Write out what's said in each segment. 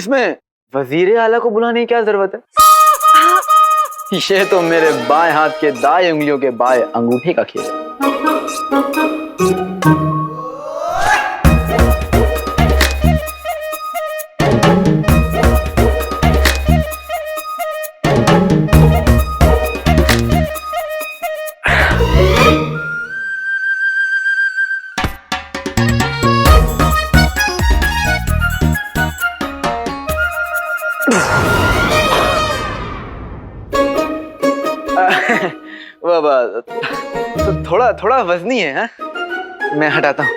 इसमें वजीर आला को बुलाने की क्या जरूरत है? ये तो मेरे बाएं हाथ के दाएं उंगलियों के बाएं अंगूठे का खेल है। तो थोड़ा थोड़ा वजनी है, हा? मैं हटाता हूं।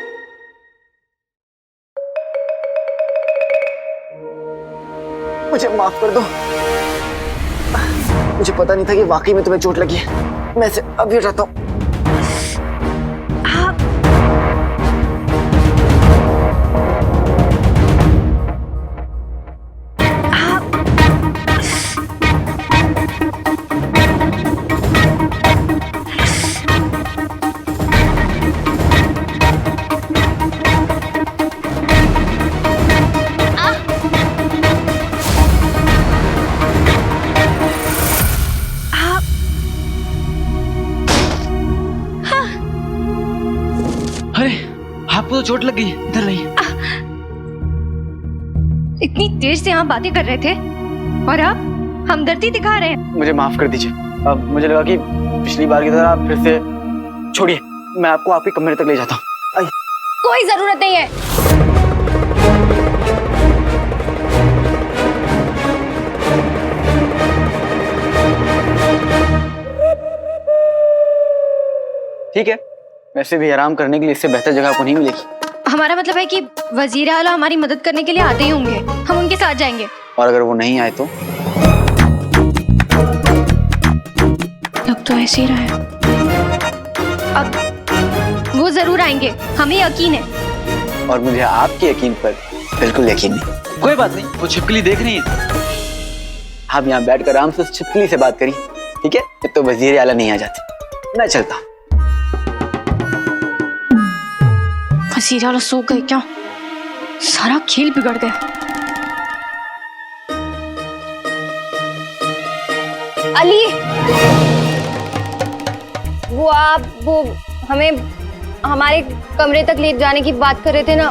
मुझे माफ कर दो, मुझे पता नहीं था कि वाकई में तुम्हें चोट लगी है। मैं इसे अभी हटाता हूं। आपको तो चोट लग गई, इधर रहिए। इतनी तेज से हम बातें कर रहे थे और आप हमदर्दी दिखा रहे हैं। मुझे माफ कर दीजिए। अब मुझे लगा कि पिछली बार की तरह आप फिर से छोड़िए, मैं आपको आपके कमरे तक ले जाता हूँ। कोई जरूरत नहीं है। ठीक है, वैसे भी आराम करने के लिए इससे बेहतर जगह आपको नहीं मिलेगी। हमारा मतलब है कि वजीर आला हमारी मदद करने के लिए आते ही होंगे, हम उनके साथ जाएंगे। और अगर वो नहीं आए तो? लग तो ऐसे ही रहा है। अब वो जरूर आएंगे, हमें यकीन है। और मुझे आपके यकीन पर बिल्कुल यकीन नहीं। कोई बात नहीं, वो छिपकली देख रही है। आप यहाँ बैठकर आराम से उस छिपकली से बात करिए, ठीक है? तो वजीर आला नहीं आ जाते। मैं चलता हूँ। वजीर आला सो गए क्या? सारा खेल बिगड़ गया। अली, वो हमें हमारे कमरे तक ले जाने की बात कर रहे थे ना।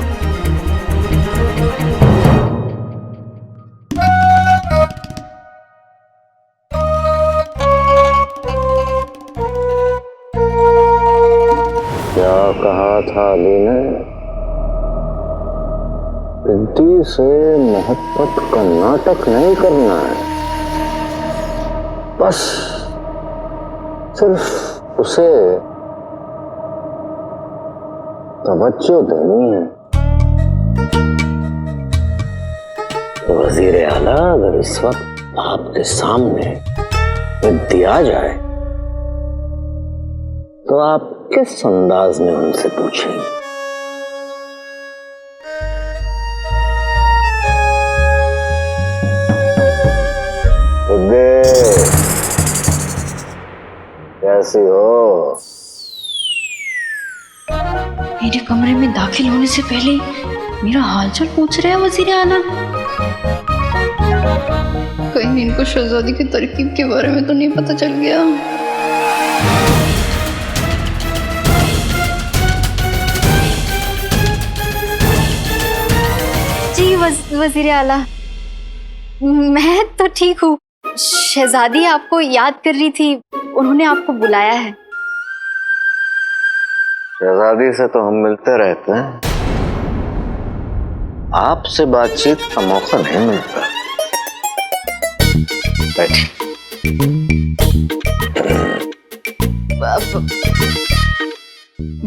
क्या कहा था अली ने? पिंटी से मोहब्बत का नाटक नहीं करना है, बस सिर्फ उसे तवज्जो देनी है। वजीर आला अगर इस वक्त आपके सामने दिया जाए तो आप किस अंदाज में उनसे पूछेंगे? कैसी हो? मेरे कमरे में दाखिल होने से पहले मेरा हालचाल पूछ रहे हैं वजीर आला। कहीं इनको शहजादी की तरकीब के बारे में तो नहीं पता चल गया? जी वजीर आला, मैं तो ठीक हूँ। शहजादी आपको याद कर रही थी, उन्होंने आपको बुलाया है। शहजादी से तो हम मिलते रहते हैं, आपसे बातचीत का मौका नहीं मिलता। बैठिए।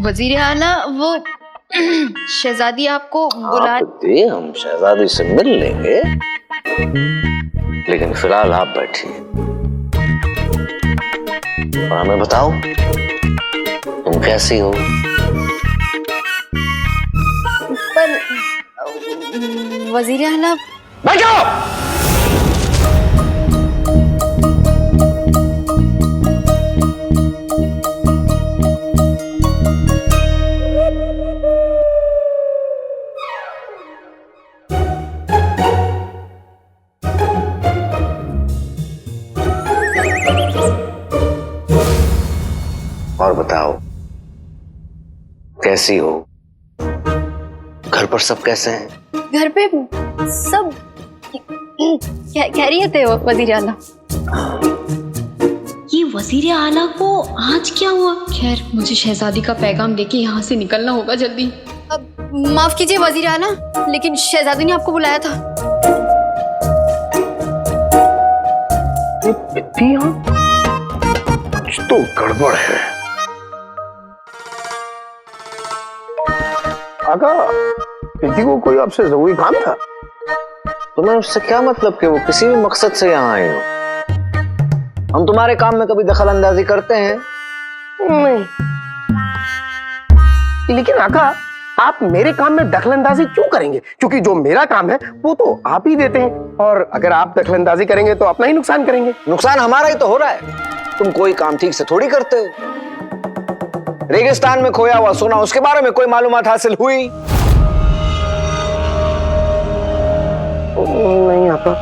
वजीर आला, वो शहजादी आपको बुला। हम शहजादी से मिल लेंगे, लेकिन फिलहाल आप बैठिए और हमें बताओ तुम कैसी हो? पर वजीर आला। बैठो। कैसी हो? घर पर सब कैसे हैं? घर पे सब खैरियत है वजीर आला। ये वजीर आला को आज क्या हुआ? खैर, मुझे शहजादी का पैगाम लेके यहाँ से निकलना होगा जल्दी। अब माफ कीजिए वजीर आला, लेकिन शहजादी ने आपको बुलाया था। कुछ तो गड़बड़ है। आका, प्रीति को कोई आपसे जरूरी काम था? तुम्हें उससे क्या मतलब कि वो किसी भी मकसद से यहाँ आई हो? हम तुम्हारे काम में कभी दखल अंदाजी करते हैं? नहीं। लेकिन आका, आप मेरे काम में दखलंदाजी क्यों करेंगे? क्योंकि जो मेरा काम है वो तो आप ही देते हैं, और अगर आप दखलंदाजी करेंगे तो अपना ही नुकसान करेंगे। नुकसान हमारा ही तो हो रहा है। तुम कोई काम ठीक से थोड़ी करते हो। रेगिस्तान में खोया हुआ सोना, उसके बारे में कोई मालूमात हासिल हुई? नहीं आका।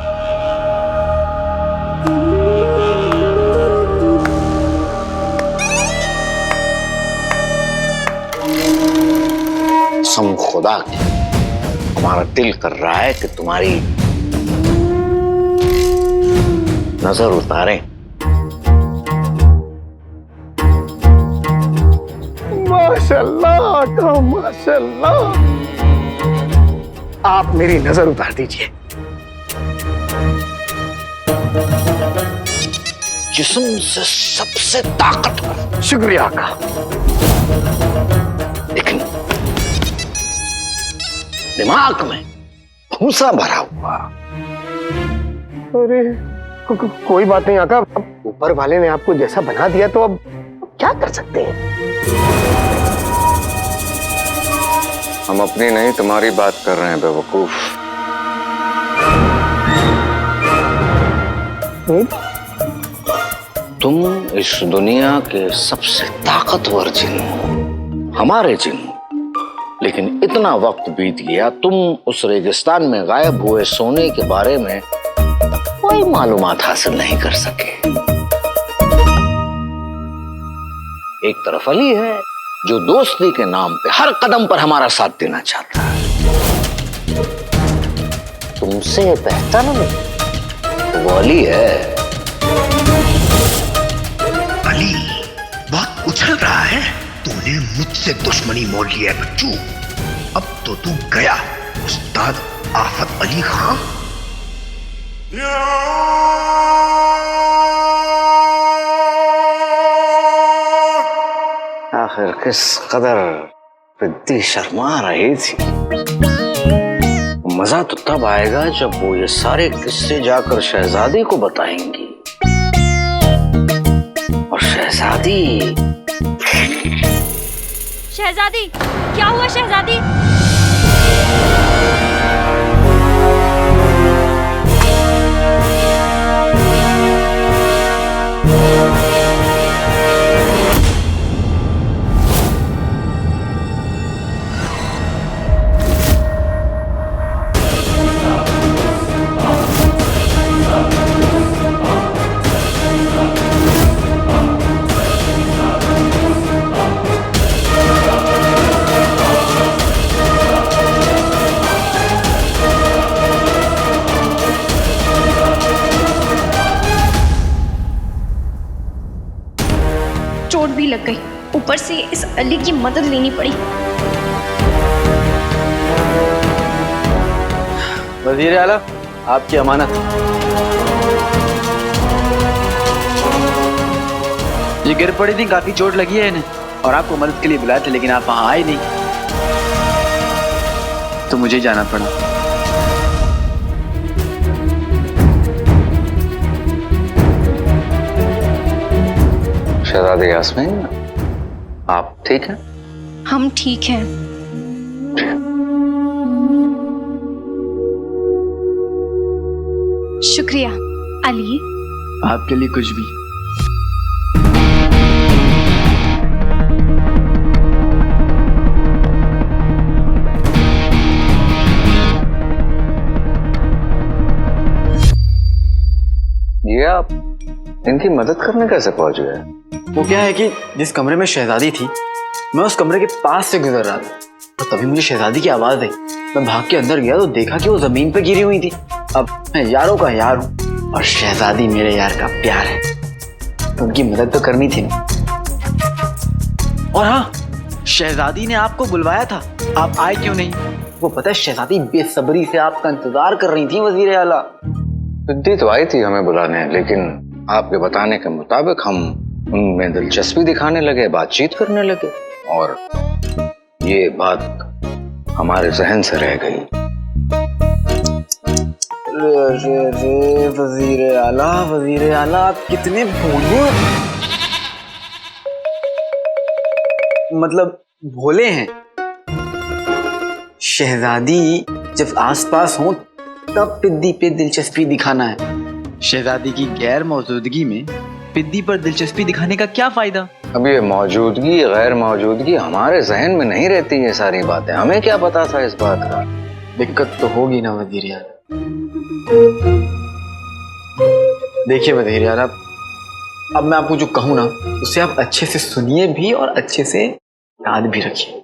कसम खुदा की, हमारा दिल कर रहा है कि तुम्हारी नजर उतारें। माशाल्लाह आका, माशाल्लाह। आप मेरी नजर उतार दीजिए। जिस्म से सबसे ताकतवर। शुक्रिया आका। लेकिन दिमाग में भूसा भरा हुआ। अरे कोई बात नहीं आका, अब ऊपर वाले ने आपको जैसा बना दिया तो अब क्या कर सकते हैं। हम अपनी नहीं तुम्हारी बात कर रहे हैं बेवकूफ। तुम इस दुनिया के सबसे ताकतवर जिन हो, हमारे जिन हो। लेकिन इतना वक्त बीत गया, तुम उस रेगिस्तान में गायब हुए सोने के बारे में कोई मालूमात हासिल नहीं कर सके। एक तरफ अली है जो दोस्ती के नाम पे हर कदम पर हमारा साथ देना चाहता है। तुमसे बेहतर तो वो अली है। अली, वक्त उछल रहा है। तूने मुझसे दुश्मनी मोल ली है बच्चू। अब तो तू गया उस्ताद आफत अली खां। आखिर किस कदर प्रीति शर्मा रही थी। मजा तो तब आएगा जब वो ये सारे किस्से जाकर शहजादी को बताएंगी। और शहजादी क्या हुआ शहजादी? चोट भी लग गई, ऊपर से इस अली की मदद लेनी पड़ी। वजीर आला, आपकी अमानत। ये गिर पड़ी थी, काफी चोट लगी है इन्हें, और आपको मदद के लिए बुलाए थे, लेकिन आप वहां आए नहीं तो मुझे जाना पड़ा। शहजादी यास्मीन, आप ठीक हैं? हम ठीक हैं। शुक्रिया अली। आपके लिए कुछ भी। ये आप इनकी मदद करने कैसे पहुंच गए? वो क्या है कि जिस कमरे में शहजादी थी, मैं उस कमरे के पास से गुजर रहा था और तभी मुझे शहजादी की आवाज आई। मैं भाग के अंदर गया तो देखा कि वो जमीन पे गिरी हुई थी। अब मैं यारों का यार हूँ और शहजादी मेरे यार का प्यार है, तो उनकी मदद तो करनी थी ना। और हाँ, शहजादी ने आपको बुलवाया था, आप आए क्यों नहीं? वो पता है, शहजादी बेसब्री से आपका इंतजार कर रही थी वजीर आला। सिद्धि तो आई थी हमें बुलाने, लेकिन आपके बताने के मुताबिक हम उनमें दिलचस्पी दिखाने लगे, बातचीत करने लगे और ये बात हमारे जहन से रह गई। वजीर आला आप कितने भोले, मतलब भोले हैं। शहजादी जब आसपास हो तब पिद्दी पे दिलचस्पी दिखाना है। शहजादी की गैर मौजूदगी में पिद्दी पर दिलचस्पी दिखाने का क्या फायदा? अब ये मौजूदगी गैर मौजूदगी हमारे जहन में नहीं रहती ये सारी बातें, हमें क्या पता था इस बात का? दिक्कत तो होगी ना वजीर आला। देखिए वजीर आला, अब मैं आपको जो कहूँ ना उसे आप अच्छे से सुनिए भी और अच्छे से याद भी रखिए।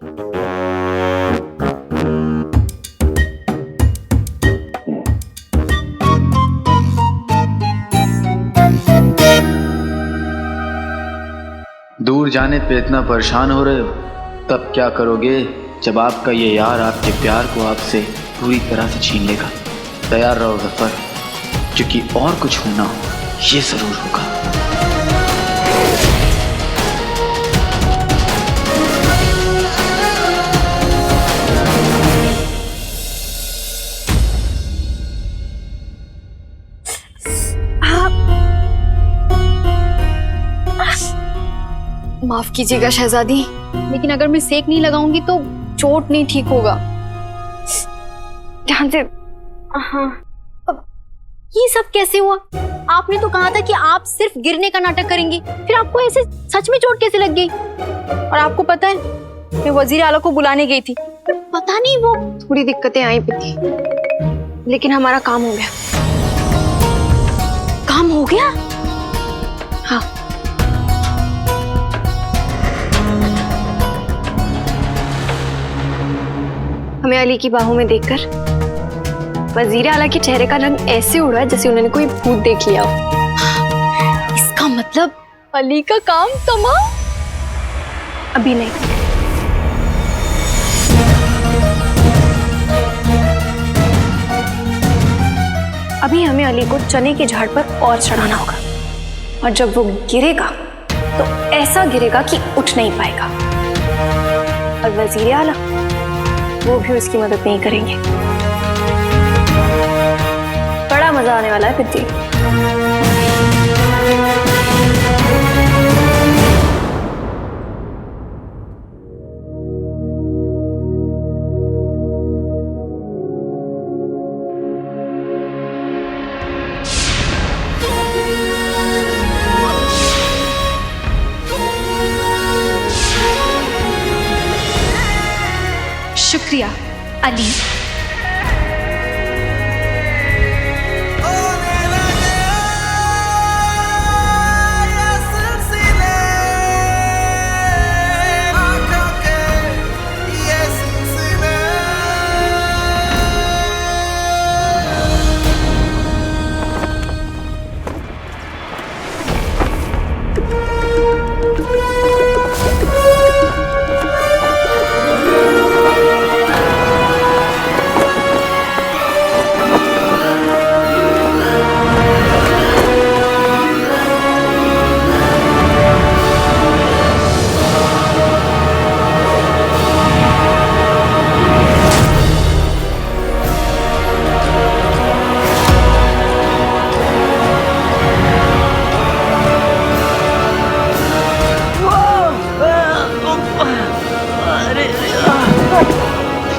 दूर जाने पे इतना परेशान हो रहे हो, तब क्या करोगे जब आपका ये यार आपके प्यार को आपसे पूरी तरह से छीन लेगा? तैयार रहो ज़फ़र, क्योंकि और कुछ होना ये जरूर होगा। माफ कीजिएगा शहजादी, लेकिन अगर मैं सेक नहीं लगाऊंगी तो चोट नहीं ठीक होगा। ध्यान से। हाँ, अब ये सब कैसे हुआ? आपने तो कहा था कि आप सिर्फ गिरने का नाटक करेंगी, फिर आपको ऐसे सच में चोट कैसे लग गई? और आपको पता है, मैं वजीर आला को बुलाने गई थी, पता नहीं वो थोड़ी दिक्कतें आई थी, लेकिन हमारा काम हो गया। काम हो गया? हाँ। हमें अली की बाहों में देखकर वजीर आला के चेहरे का रंग ऐसे उड़ा जैसे उन्होंने कोई भूत देख लिया हो। इसका मतलब अली का काम तमाम? अभी नहीं। अभी हमें अली को चने के झाड़ पर और चढ़ाना होगा, और जब वो गिरेगा तो ऐसा गिरेगा कि उठ नहीं पाएगा, और वजीर आला वो भी उसकी मदद नहीं करेंगे। बड़ा मजा आने वाला है पिद्दी। शुक्रिया अली।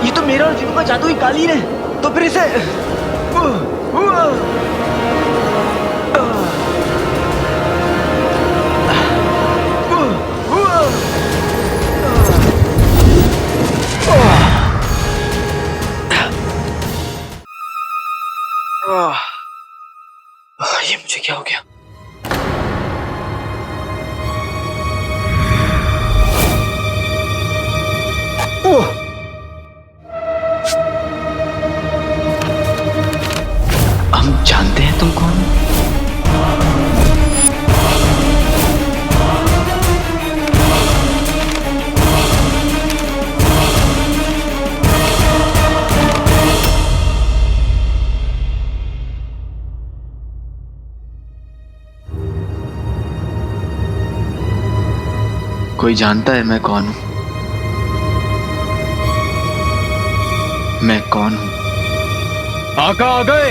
ये तो मेरा और जीनू का जादुई कालीन है, तो फिर इसे ये मुझे क्या हो गया? कोई जानता है मैं कौन हूं? मैं कौन हूं? आका आ गए।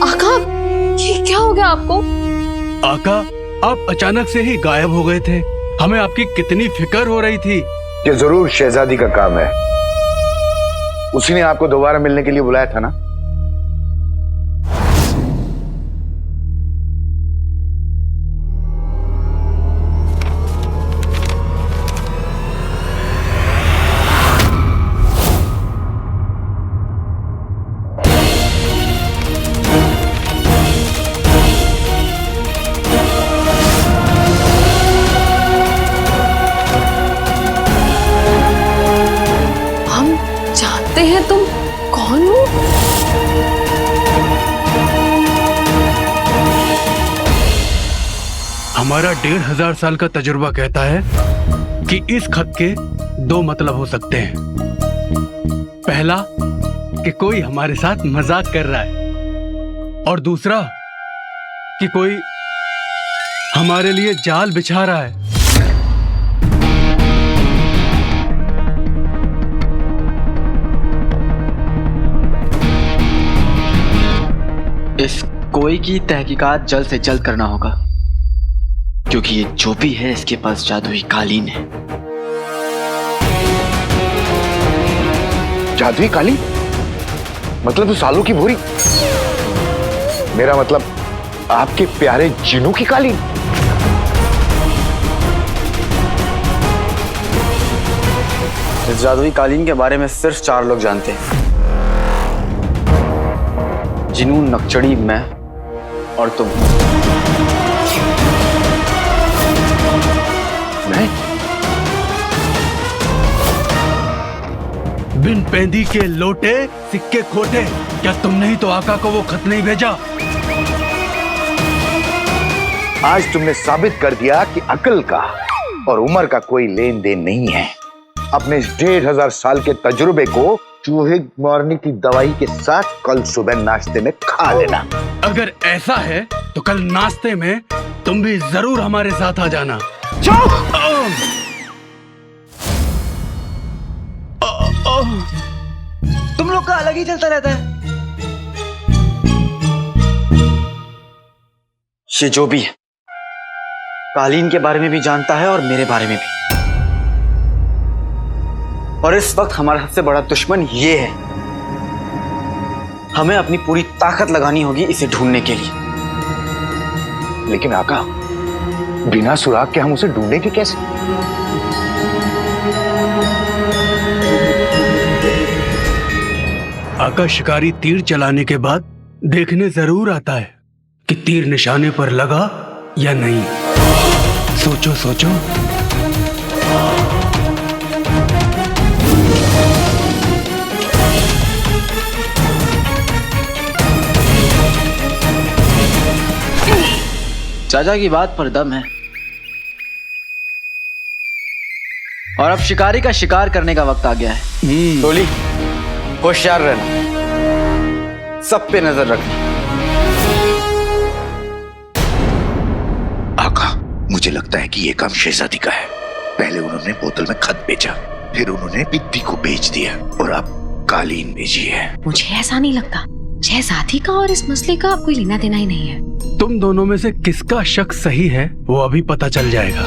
आका, ये क्या हो गया आपको? आका, आप अचानक से ही गायब हो गए थे। हमें आपकी कितनी फिक्र हो रही थी। ये जरूर शहजादी का काम है। उसी ने आपको दोबारा मिलने के लिए बुलाया था ना? हम जानते हैं तुम कौन हो? हमारा 1500 साल का तजुर्बा कहता है कि इस खत के दो मतलब हो सकते हैं। पहला कि कोई हमारे साथ मजाक कर रहा है, और दूसरा कि कोई हमारे लिए जाल बिछा रहा है। इस कोई की तहकीकात जल्द से जल्द करना होगा, क्योंकि ये जो भी है इसके पास जादुई कालीन है। जादुई कालीन? मतलब उस आलू की भूरी? मेरा मतलब आपके प्यारे जिनों की कालीन? इस जादुई कालीन के बारे में सिर्फ 4 लोग जानते हैं। जिनू, नक्चड़ी, मैं और तुम। मैं? बिन पेंदी के लोटे सिक्के खोटे, क्या तुमने ही तो आका को वो खत नहीं भेजा? आज तुमने साबित कर दिया कि अकल का और उम्र का कोई लेन देन नहीं है। अपने इस 1500 साल के तजुर्बे को चूहे मारने की दवाई के साथ कल सुबह नाश्ते में खा लेना। अगर ऐसा है तो कल नाश्ते में तुम भी जरूर हमारे साथ आ जाना। तुम लोग का अलग ही चलता रहता है। ये जो भी है, कालीन के बारे में भी जानता है और मेरे बारे में भी। और इस वक्त हमारा सबसे बड़ा दुश्मन ये है। हमें अपनी पूरी ताकत लगानी होगी इसे ढूंढने के लिए। लेकिन आका, बिना सुराग के हम उसे ढूंढेंगे कैसे? आका शिकारी तीर चलाने के बाद देखने जरूर आता है कि तीर निशाने पर लगा या नहीं। सोचो सोचो। चाचा की बात पर दम है। और अब शिकारी का शिकार करने का वक्त आ गया है। टोली, होशियार रहना, सब पे नजर रखना। आका, मुझे लगता है कि ये काम शहजादी का है। पहले उन्होंने बोतल में खत भेजा, फिर उन्होंने बिद्दी को भेज दिया, और अब कालीन भेजी है। मुझे ऐसा नहीं लगता। शहजादी का और इस मसले का कोई लेना देना ही नहीं है। तुम दोनों में से किसका शक सही है वो अभी पता चल जाएगा।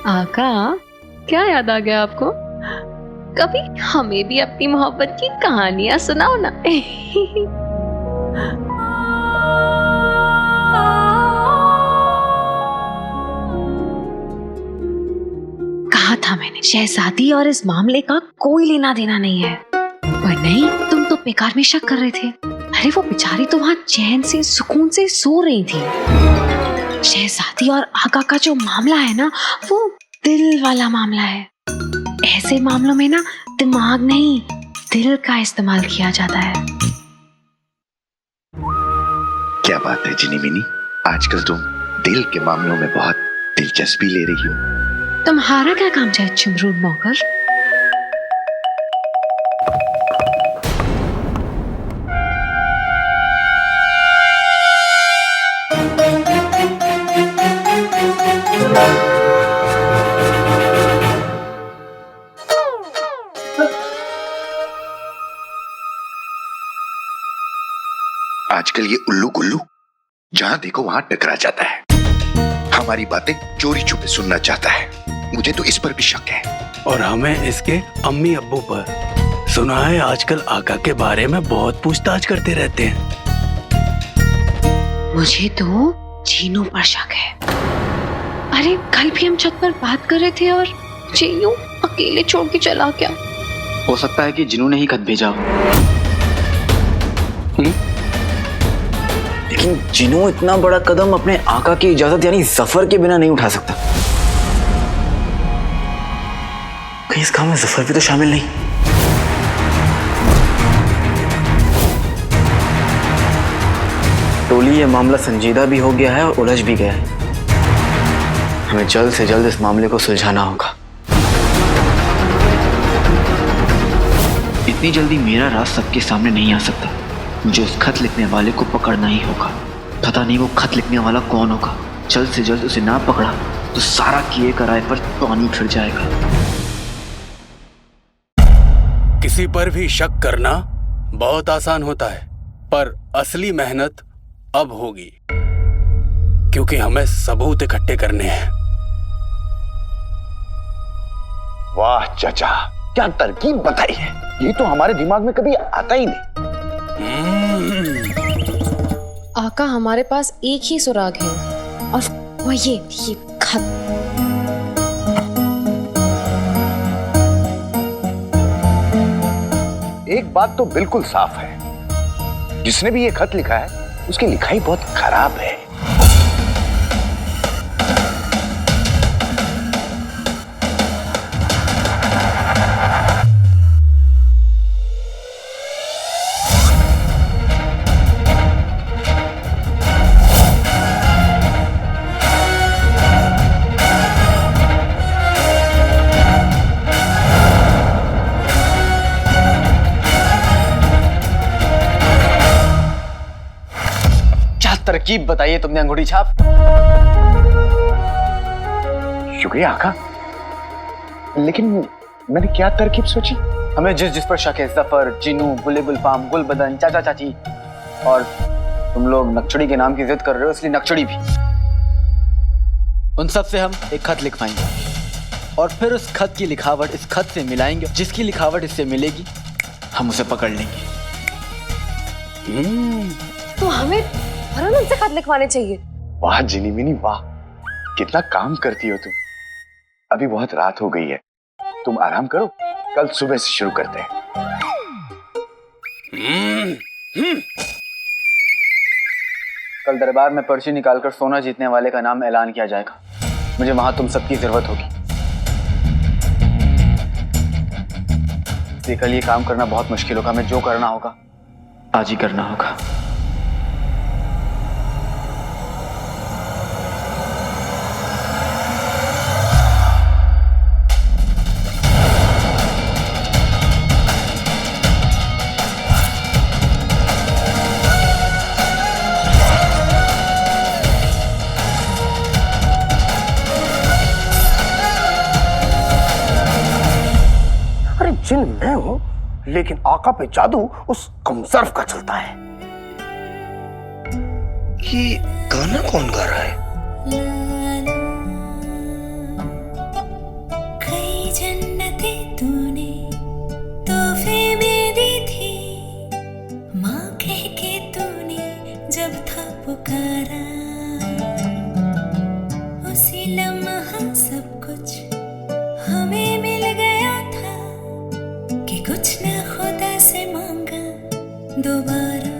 आका, क्या याद आ गया आपको? कभी हमें भी अपनी मोहब्बत की कहानियां सुनाओ ना। कहा था मैंने, शहजादी और इस मामले का कोई लेना देना नहीं है। पर नहीं, तुम तो बेकार में शक कर रहे थे। अरे वो बेचारी तो वहां चैन से सुकून से सो रही थी। शहजादी और आका का जो मामला है ना, वो दिल वाला मामला है। ऐसे मामलों में ना दिमाग नहीं, दिल का इस्तेमाल किया जाता है। क्या बात है जिनी मिनी, आजकल तुम दिल के मामलों में बहुत दिलचस्पी ले रही हो। तुम्हारा क्या काम है चिमरूद नौकर? आजकल ये उल्लू गुल्लू जहां देखो वहां टकरा जाता है, हमारी बातें चोरी छुपे सुनना चाहता है। मुझे तो इस पर भी शक है। और हमें इसके अम्मी अब्बू पर। सुना है आजकल आका के बारे में बहुत पूछताछ करते रहते हैं। मुझे तो चीनू पर शक है। अरे कल भी हम छत पर बात कर रहे थे और मुझे यूं अकेले छोड़ के चला गया। हो सकता है कि जिनू ने ही खत भेजा हो। लेकिन जिनू इतना बड़ा कदम अपने आका की इजाजत यानी जफर के बिना नहीं उठा सकता। कहीं इस काम में जफर भी तो शामिल नहीं। टोली ये मामला संजीदा भी हो गया है और उलझ भी गया है। हमें जल्द से जल्द इस मामले को सुलझाना होगा। इतनी जल्दी मेरा राज सबके सामने नहीं आ सकता। मुझे उस खत लिखने वाले को पकड़ना ही होगा। पता नहीं वो खत लिखने वाला कौन होगा। जल्द से जल्द उसे ना पकड़ा तो सारा किए कराए पर पानी फिर जाएगा। किसी पर भी शक करना बहुत आसान होता है, पर असली मेहनत अब होगी, क्योंकि हमें सबूत इकट्ठे करने हैं। वाह चाचा, क्या तरकीब बताई है। ये तो हमारे दिमाग में कभी आता ही नहीं। आका, हमारे पास एक ही सुराग है और वो ये खत। एक बात तो बिल्कुल साफ है, जिसने भी ये खत लिखा है उसकी लिखाई बहुत खराब है। तरकीब बताइए तुमने अंगूठी छाप। शुक्रिया आका, लेकिन मैंने क्या तरकीब सोची? हमें जिस जिस पर शक है, जफर, जिनू, बुले गुलफाम, गुलबदन, चाचा चाची, और तुम लोग नक्चड़ी के नाम की जिद कर रहे हो इसलिए नक्चड़ी भी, उन सब से हम एक खत लिखवाएंगे और फिर उस खत की लिखावट इस खत से मिलाएंगे। जिसकी लिखावट इससे मिलेगी हम उसे पकड़ लेंगे। तो हमें फौरन उनसे खत लिखवाने चाहिए। वाह जिनी मिनी वाह, कितना काम करती हो तुम। अभी बहुत रात हो गई है, तुम आराम करो, कल सुबह से शुरू करते हैं। कल दरबार में पर्ची निकालकर सोना जीतने वाले का नाम ऐलान किया जाएगा। मुझे वहां तुम सबकी जरूरत होगी। इसलिए कल ये काम करना बहुत मुश्किल होगा। हमें जो करना होगा आज ही करना होगा। जिन मैं हूं, लेकिन आका पे जादू उस कमजर्फ का चलता है। ये गाना कौन गा रहा है? कई जन्नतें तूने तोहफे में दी थी, माँ कह के तूने जब था पुकारा, उसी लम्हा सब कुछ हम दोबारा।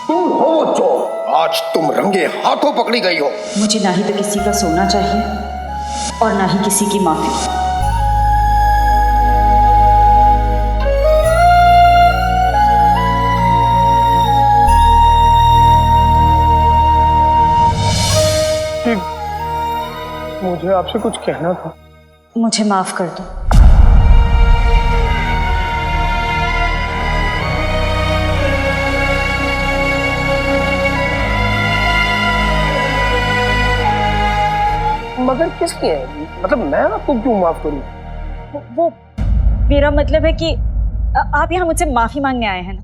तुम हो वो चोर, आज तुम रंगे हाथों पकड़ी गई हो। मुझे ना ही तो किसी का सोना चाहिए और ना ही किसी की माफी। मुझे आपसे कुछ कहना था। मुझे माफ कर दो। मगर किस लिए? मतलब मैं आपको क्यों माफ करूं? वो मेरा मतलब है कि आप यहाँ मुझसे माफी मांगने आए हैं ना?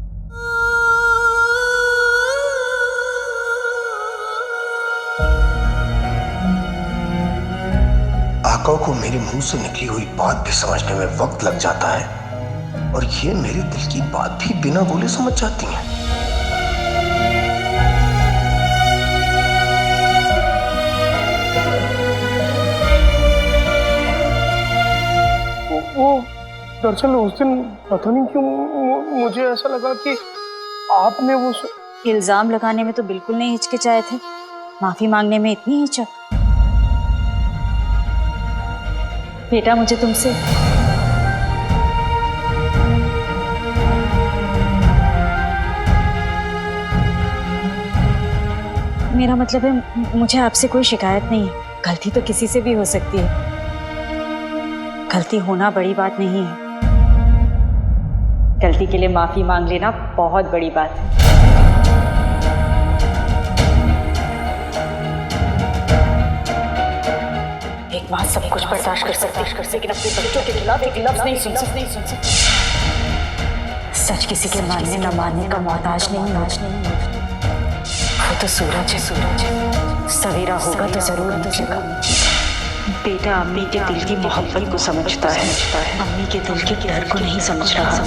आका को मेरे मुंह से निकली हुई बात भी समझने में वक्त लग जाता है और ये मेरे दिल की बात भी बिना बोले समझ जाती हैं। वो दरअसल उस दिन पता नहीं क्यों मुझे ऐसा लगा कि आपने वो इल्जाम लगाने में तो बिल्कुल नहीं हिचकिचाए थे, माफी मांगने में इतनी हिचक। बेटा मुझे तुमसे मेरा मतलब है मुझे आपसे कोई शिकायत नहीं है। गलती तो किसी से भी हो सकती है, गलती होना बड़ी बात नहीं है। गलती के लिए माफी मांग लेना बहुत बड़ी बात है। एक बात सब कुछ बर्दाश्त कर सकती है, लेकिन अपने बच्चों के खिलाफ एक लफ्ज नहीं सुन सकती। सच किसी के मानने न मानने का मोहताज नहीं है। वो तो सूरज है, सवेरा होगा तो जरूर निकलेगा। बेटा अम्मी के दिल की मोहब्बत को समझता है, अम्मी के दिल के डर को नहीं समझ रहा।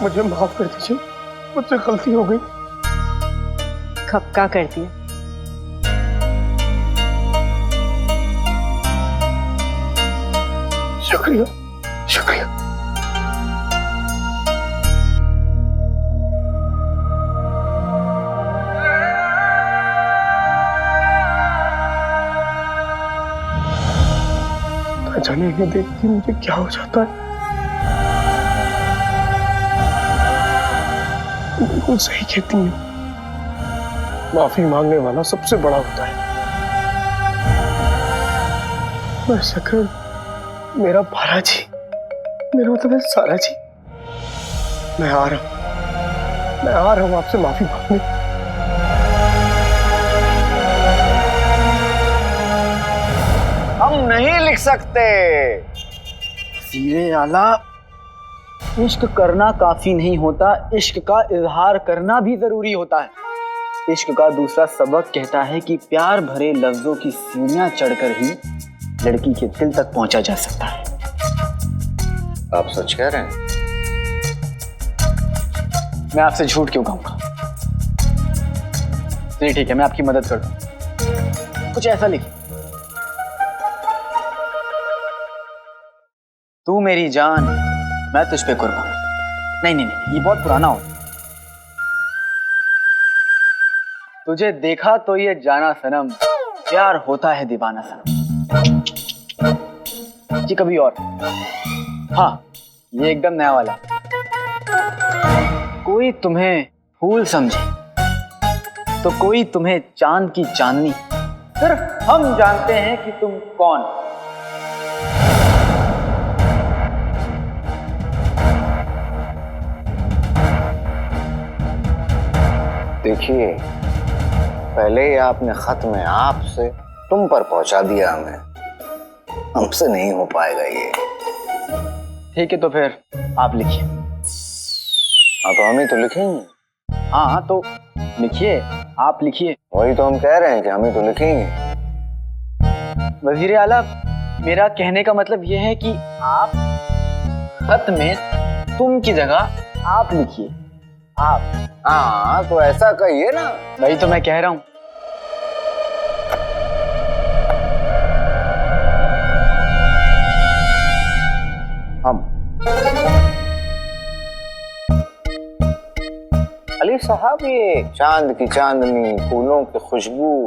मुझे माफ कर दीजिए, मुझसे गलती हो गई। कब का कर दिया? शुक्रिया शुक्रिया। न जाने इन्हें देख के मुझे क्या हो जाता है। बिल्कुल सही कहती हैं, माफी मांगने वाला सबसे बड़ा होता है। मैं शक्कर, मेरा बालाजी, मेरा मतलब है सारा जी, मैं आ रहा हूं आपसे माफी मांगने। हम नहीं लिख सकते। सीरे आला, इश्क करना काफी नहीं होता, इश्क का इजहार करना भी जरूरी होता है। इश्क का दूसरा सबक कहता है कि प्यार भरे लफ्जों की सीढ़ियां चढ़कर ही लड़की के दिल तक पहुंचा जा सकता है। आप सच कह रहे हैं? मैं आपसे झूठ क्यों कहूंगा? चलिए ठीक है, मैं आपकी मदद कर दूं। कुछ ऐसा लिखिए, तू मेरी जान, मैं तुझ पे कुर्बान। नहीं नहीं नहीं, ये बहुत पुराना हो। तुझे देखा तो ये जाना सनम, प्यार होता है दीवाना सनम। जी कभी और। हाँ, ये एकदम नया वाला। कोई तुम्हें फूल समझे तो कोई तुम्हें चांद की चांदनी, सिर्फ हम जानते हैं कि तुम कौन। देखिए, पहले ही आपने खत में आप से तुम पर पहुंचा दिया हमें। हमसे नहीं हो पाएगा ये। ठीक है तो फिर आप लिखिए। हाँ तो हम ही तो लिखेंगे। हाँ तो लिखिए, आप लिखिए। वही तो हम कह रहे हैं कि हम ही तो लिखेंगे। वजीर आला, मेरा कहने का मतलब यह है कि आप खत में तुम की जगह आप लिखिए। आप। हाँ तो ऐसा कहिए ना। वही तो मैं कह रहा हूँ। हम। अली साहब, ये चांद की चांदनी, फूलों की खुशबू,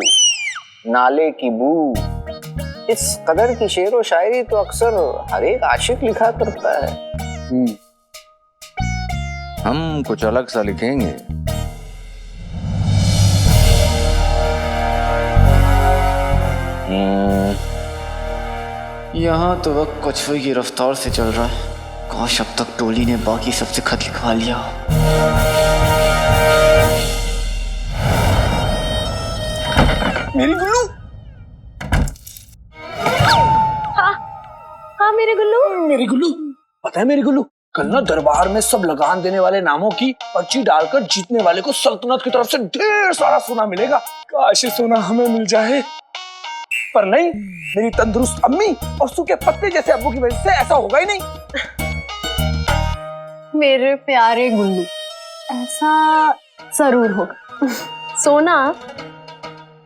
नाले की बू, इस कदर की शेर व शायरी तो अक्सर हर एक आशिक लिखा करता है। हम कुछ अलग सा लिखेंगे। यहाँ तो वक्त कछुए की रफ्तार से चल रहा है। काश अब तक टोली ने बाकी सबसे खत लिखवा लिया। मेरी गुल्लू। हाँ मेरे गुल्लू। मेरी गुल्लू, पता है मेरी गुल्लू, कल ना दरबार में सब लगान देने वाले नामों की पर्ची डालकर जीतने वाले को सल्तनत की तरफ से ढेर सारा सोना मिलेगा। काश ये सोना हमें मिल जाए, पर नहीं, मेरी तंदुरुस्त अम्मी और सूखे पत्ते जैसे अब्बू की वजह से ऐसा होगा ही नहीं। मेरे प्यारे गुल्लू, ऐसा जरूर होगा। सोना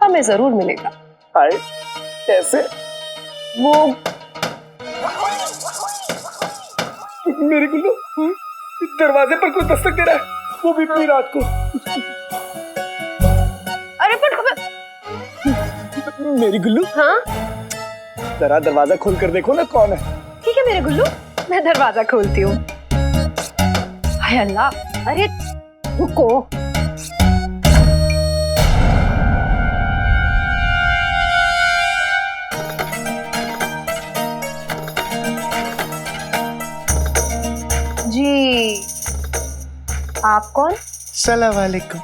हमें जरूर मिलेगा। हाय, कैसे? वो मेरी गुल्लू, दरवाजे पर कोई दस्तक दे रहा है, वो भी इतनी रात को। अरे पर मेरी गुल्लू, हाँ जरा दरवाजा खोल कर देखो ना कौन है। ठीक है मेरे गुल्लू, मैं दरवाजा खोलती हूँ। हाय अल्लाह, अरे रुको। जी, आप कौन? सलाम वालेकुम।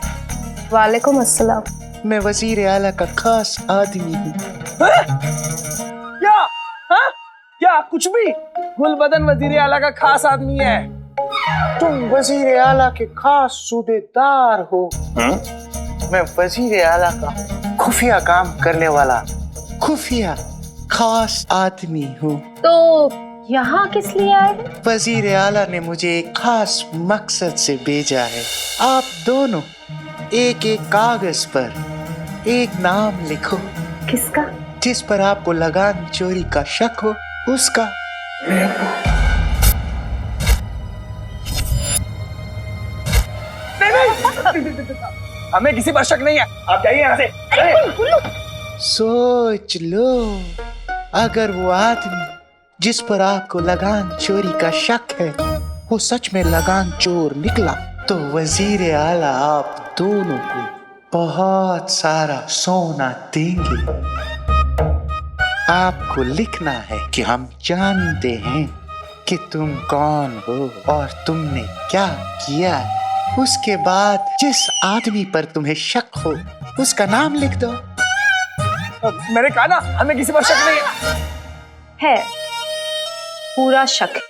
वालेकुम अस्सलाम। मैं वजीर आला का खास आदमी हूँ। क्या? हाँ? क्या कुछ भी? गुलबदन वजीर आला का खास आदमी है। तुम वजीर आला के खास सूबेदार हो। मैं वजीर आला का खुफिया काम करने वाला खुफिया खास आदमी हूँ। तो यहाँ किस लिए आए हैं? वजीर आला ने मुझे एक खास मकसद से भेजा है। आप दोनों एक एक कागज पर एक नाम लिखो। किसका? जिस पर आपको लगान चोरी का शक हो उसका। हमें किसी पर शक नहीं है, आप जाइए यहाँ से। सोच लो, अगर वो आदमी जिस पर आपको लगान चोरी का शक है वो सच में लगान चोर निकला, तो वजीर आला आप दोनों को बहुत सारा सोना देंगे। आपको लिखना है कि हम जानते हैं कि तुम कौन हो और तुमने क्या किया। उसके बाद जिस आदमी पर तुम्हें शक हो उसका नाम लिख दो। मैंने कहा ना, हमें किसी पर शक नहीं है, पूरा शक।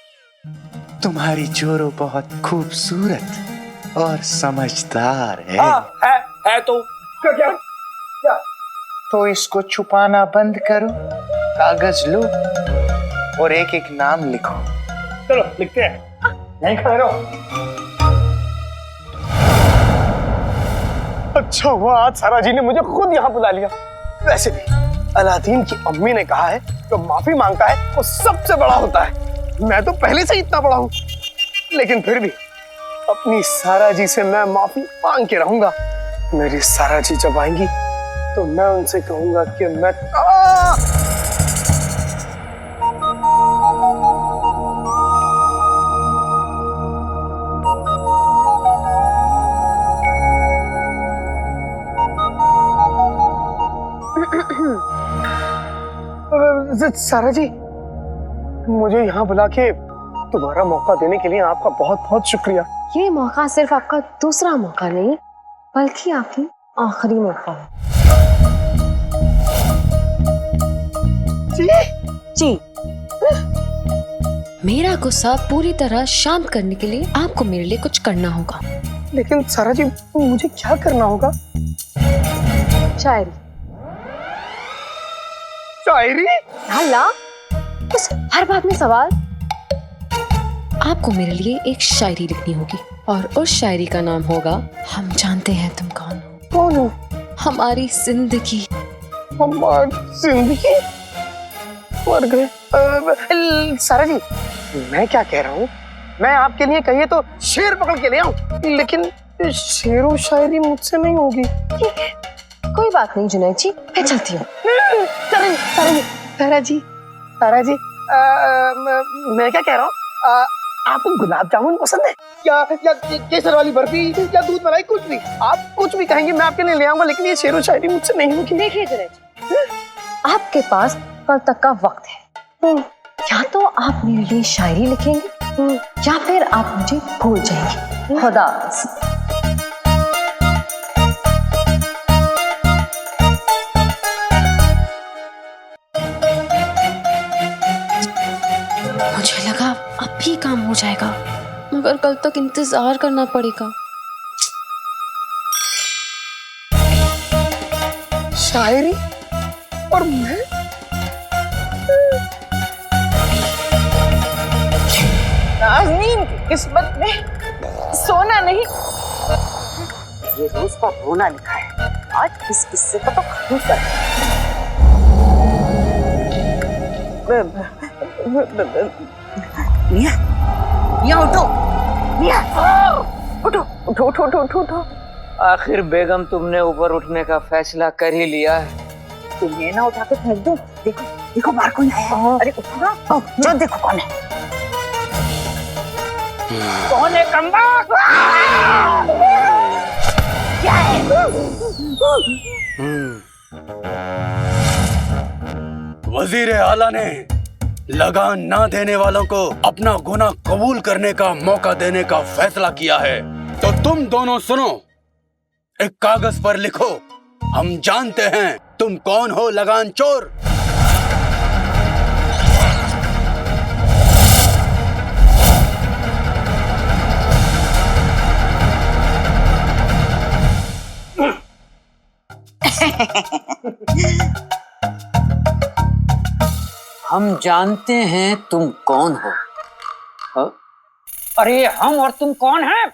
तुम्हारी जोरो बहुत खूबसूरत और समझदार है। है तो क्या? क्या? तो इसको छुपाना बंद करो, कागज लो और एक एक नाम लिखो। चलो लिखते हैं, यहीं खड़े रहो। अच्छा हुआ आज सारा जी ने मुझे खुद यहाँ बुला लिया। वैसे भी अलादीन की अम्मी ने कहा है जो माफी मांगता है वो सबसे बड़ा होता है। मैं तो पहले से ही इतना बड़ा हूँ, लेकिन फिर भी अपनी सारा जी से मैं माफी मांग के रहूंगा। मेरी सारा जी जब आएंगी तो मैं उनसे कहूंगा कि मैं सारा जी, मुझे यहाँ बुला के तुम्हारा मौका देने के लिए आपका बहुत बहुत शुक्रिया। ये मौका सिर्फ आपका दूसरा मौका नहीं, बल्कि आपकी आखिरी मौका है। जी, मेरा गुस्सा पूरी तरह शांत करने के लिए आपको मेरे लिए कुछ करना होगा। लेकिन सारा जी, मुझे क्या करना होगा? शायरी। शायरी? हल्ला, बस हर बात में सवाल। आपको मेरे लिए एक शायरी लिखनी होगी और उस शायरी का नाम होगा हम जानते हैं तुम कौन हो। कौन हो? हमारी जिंदगी। हमारी जिंदगी? मर गए। सारा जी, मैं क्या कह रहा हूँ, मैं आपके लिए कहिए तो शेर पकड़ के ले आऊं, लेकिन शेरो शायरी मुझसे नहीं होगी। ठीक है, कोई बात नहीं जुनैद जी, मैं चलती हूँ। सारा जी, मैं क्या कह रहा हूँ, आपको गुलाब जामुन पसंद है या केसर वाली बर्फी या दूध मलाई, कुछ भी, आप कुछ भी कहेंगे मैं आपके लिए ले आऊंगा, लेकिन ये शेरो शायरी मुझसे नहीं होगी। देखिए जुनैद जी, आपके पास कल तक का वक्त है। या तो आप मेरे लिए शायरी लिखेंगे या फिर आप मुझे भूल जाएंगे। खुदा हाफिज़। मुझे लगा अब भी काम हो जाएगा, मगर कल तक इंतजार करना पड़ेगा। शायरी और मैं? नाज़नीन की किस्मत में सोना नहीं, ये रोज का रोना लिखा है। आज इस किस्से का तो खत्म कर। मियां, मियां उठो, मियां उठो उठो उठो उठो उठो उठो। आखिर बेगम तुमने ऊपर उठने का फैसला कर ही लिया है। तुम्हें ना उठा के फेंक दूं? देखो देखो बाहर कौन आया है। अरे उठो ना, जो देखो कौन है। कौन है कम्बा? क्या है? वजीर आला ने लगान ना देने वालों को अपना गुनाह कबूल करने का मौका देने का फैसला किया है। तो तुम दोनों सुनो, एक कागज पर लिखो, हम जानते हैं तुम कौन हो लगान चोर। हम जानते हैं तुम कौन हो। अरे हम और तुम कौन हैं?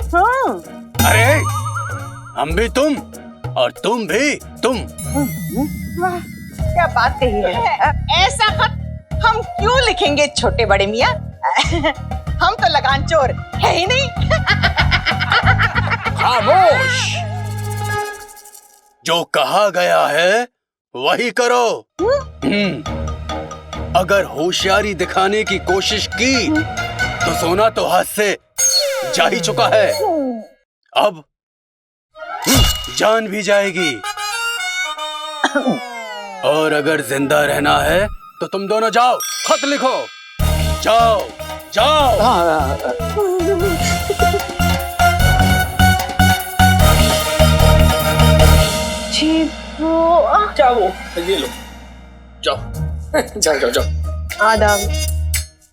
अरे हम भी तुम और तुम भी तुम। क्या बात कही है। ऐसा खत हम क्यों लिखेंगे छोटे बड़े मियाँ? हम तो लगान चोर है ही नहीं। खामोश, जो कहा गया है वही करो। अगर होशियारी दिखाने की कोशिश की तो सोना तो हाथ से जा ही चुका है, अब जान भी जाएगी। और अगर जिंदा रहना है तो तुम दोनों जाओ, खत लिखो, जाओ जाओ। जी वो जाओ, ये लो, जाओ जाओ जाओ जाओ। आदाब।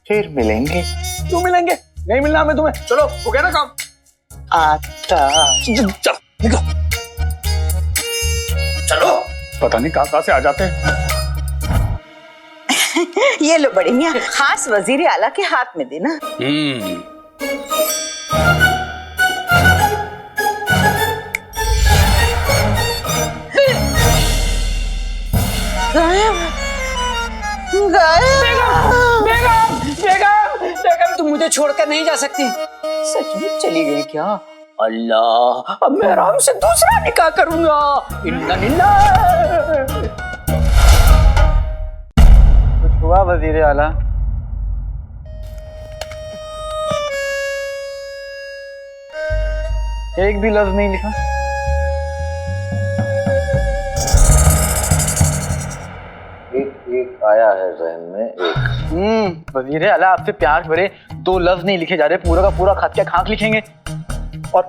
फिर मिलेंगे। क्यों मिलेंगे? नहीं मिलना हमें तुम्हें। चलो हो गया ना काम। आता चलो निकलो, चलो। पता नहीं कहाँ से आ जाते हैं। ये लो बड़े मियाँ, खास वजीर आला के हाथ में देना। बेगम तुम मुझे छोड़कर नहीं जा सकती। सचमुच चली गई क्या? अल्लाह, अब मैं आराम से दूसरा निकाह करूंगा। इन्ना निन्ना। कुछ हुआ वजीर आला? एक भी लफ्ज नहीं लिखा। एक आया है जहन में, एक। वजीर आला, आपसे प्यार भरे 2 लफ्ज नहीं लिखे जा रहे, पूरा का पूरा खत क्या खाक लिखेंगे? और